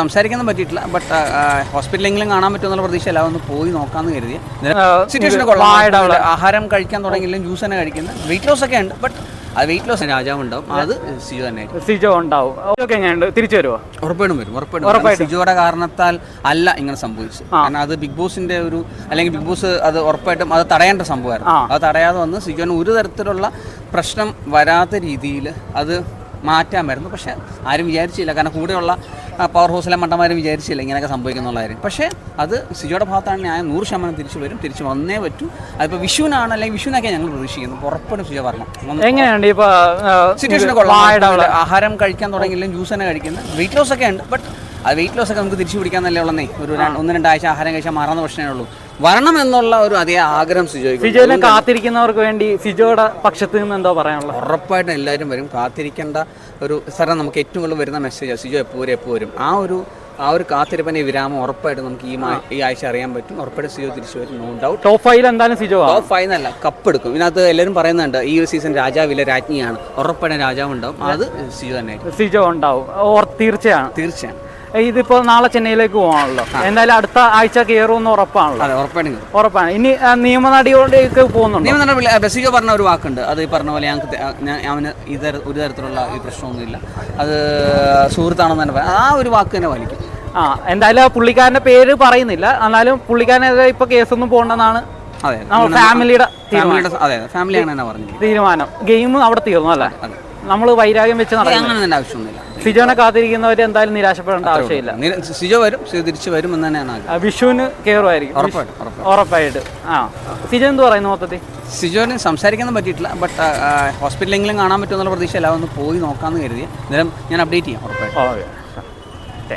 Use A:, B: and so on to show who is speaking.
A: സംസാരിക്കാനൊന്നും പറ്റിയിട്ടില്ല. ബട്ട് ഹോസ്പിറ്റലെങ്കിലും കാണാൻ പറ്റുമെന്നുള്ള പ്രതീക്ഷയല്ല, ഒന്ന് പോയി നോക്കാമെന്ന് കരുതി. സിറ്റുവേഷൻ ആഹാരം കഴിക്കാൻ തുടങ്ങിയില്ലെങ്കിൽ ജ്യൂസ് തന്നെ കഴിക്കുന്നത്. വെയിറ്റ് ലോസ് ഒക്കെ ഉണ്ട്, ബട്ട് അത് വെയിറ്റ് ലോസ് രാജാവ് ഉണ്ടാവും, അത് സിജോ തന്നെ
B: സിജോ ഉണ്ടാവും. തിരിച്ചു വരുമോ?
A: ഉറപ്പായിട്ടും സിജോയുടെ കാരണത്താൽ അല്ല ഇങ്ങനെ സംഭവിച്ചു. കാരണം അത് ബിഗ് ബോസിന്റെ ഒരു അല്ലെങ്കിൽ ബിഗ് ബോസ് അത് ഉറപ്പായിട്ടും അത് തടയേണ്ട സംഭവമായിരുന്നു. അത് തടയാതെ വന്ന് സിജോന് ഒരു തരത്തിലുള്ള പ്രശ്നം വരാത്ത രീതിയിൽ അത് മാറ്റാമായിരുന്നു. പക്ഷേ ആരും വിചാരിച്ചില്ല, കാരണം കൂടെയുള്ള പവർ ഹൗസിലെ മണ്ടന്മാരും വിചാരിച്ചില്ല ഇങ്ങനെയൊക്കെ സംഭവിക്കുന്നുള്ള കാര്യം. പക്ഷേ അത് സിജോയുടെ ഭാഗത്താണ് ന്യായം. 100% തിരിച്ചു വരും, തിരിച്ചു വന്നേ പറ്റൂ. അതിപ്പോൾ വിഷുവിനാണ് അല്ലെങ്കിൽ വിഷുവിനൊക്കെ ഞങ്ങൾ പ്രതീക്ഷിക്കുന്നു. ഉറപ്പായിട്ടും സിജോ വരണം.
B: എങ്ങനെയുണ്ട് ഇപ്പോൾ
A: സിറ്റുവേഷൻ ആഹാരം കഴിക്കാൻ തുടങ്ങിയില്ലെങ്കിൽ ജ്യൂസ് തന്നെ കഴിക്കുന്നത്. വെയിറ്റ് ലോസ് ഒക്കെ ഉണ്ട്, ബട്ട് അത് വെയിറ്റ് ലോസ് ഒക്കെ നമുക്ക് തിരിച്ചു പിടിക്കാന്നല്ലേ ഉള്ളന്നേ. ഒരു 1-2 ആഴ്ച ആഹാരം കഴിച്ചാൽ മാറുന്ന പ്രശ്നമേ ഉള്ളൂ. വരണം എന്നുള്ള ഒരു അതേ ആഗ്രഹം സിജോനെ
B: കാത്തിരിക്കുന്നവർക്ക് വേണ്ടി സിജോയുടെ പക്ഷത്ത് നിന്ന് എന്തോ പറയാനുള്ളത്?
A: ഉറപ്പായിട്ടും എല്ലാവരും വരും. കാത്തിരിക്കേണ്ട ഒരു സ്ഥലം നമുക്ക് ഏറ്റവും കൂടുതൽ വരുന്ന മെസ്സേജാണ് സിജോ എപ്പോൾ വരും. ആ ഒരു കാത്തിരിപ്പിന്റെ വിരാമം ഉറപ്പായിട്ടും നമുക്ക് ഈ ആഴ്ച അറിയാൻ പറ്റും. ഉറപ്പായിട്ടും സിജോ തിരിച്ചു വരും, നോ ഡൗട്ട്.
B: ടോപ്പ് 5 എന്തായാലും സിജോ.
A: ടോപ്പ് 5 എന്നല്ല, കപ്പ് എടുക്കും. ഇതിനകത്ത് എല്ലാവരും പറയുന്നുണ്ട് ഈ ഒരു സീസൺ രാജാവില്ല രാജ്ഞിയാണ്. ഉറപ്പായിട്ടും രാജാവ് ഉണ്ടാവും, അത് സിജോ തന്നെ.
B: സിജോ ഉണ്ടാവും
A: തീർച്ചയാണ്.
B: ഇതിപ്പോ നാളെ ചെന്നൈയിലേക്ക് പോകാണല്ലോ, എന്തായാലും അടുത്ത ആഴ്ച കയറുമെന്ന് ഉറപ്പാണല്ലോ? ഉറപ്പാണ്. ഇനി നിയമനടിയോടേക്ക് പോകുന്നുണ്ട്.
A: സിജോ പറഞ്ഞ ഒരു വാക്കുണ്ട്, അത് ഈ പറഞ്ഞ പോലെ അവന് ഒരു തരത്തിലുള്ള ഈ പ്രശ്നമൊന്നുമില്ല, അത് സുഹൃത്താണെന്ന് തന്നെ പറയാം. ആ ഒരു വാക്ക് തന്നെ വലിക്കും.
B: എന്തായാലും പുള്ളിക്കാരന്റെ പേര് പറയുന്നില്ല, എന്നാലും പുള്ളിക്കാരനെതിരെ ഇപ്പൊ കേസൊന്നും പോകണ്ടെന്നാണ് ഫാമിലിയുടെ തീരുമാനം. ഗെയിം അവിടെ തീർന്നു അല്ലേ? നമ്മൾ വൈരാഗ്യം വെച്ച്
A: അങ്ങനെ ആവശ്യമൊന്നുമില്ല.
B: സിജോനെ കാത്തിരിക്കുന്നവർ എന്തായാലും നിരാശപ്പെടേണ്ട ആവശ്യമില്ല.
A: സിജോ വരും, തിരിച്ചു വരും എന്ന് തന്നെയാണ്.
B: വിഷുവിന് കയറുമായിരിക്കും ഉറപ്പായിട്ട്. സിജോ എന്ത് പറയുന്നു മൊത്തത്തിൽ?
A: സിജോന് സംസാരിക്കാനൊന്നും പറ്റിയിട്ടില്ല, ബട്ട് ഹോസ്പിറ്റലെങ്കിലും കാണാൻ പറ്റുമെന്നുള്ള പ്രതീക്ഷയല്ല, ഒന്ന് പോയി നോക്കാമെന്ന് കരുതി. ഞാൻ അപ്ഡേറ്റ് ചെയ്യാം ഉറപ്പായിട്ടും.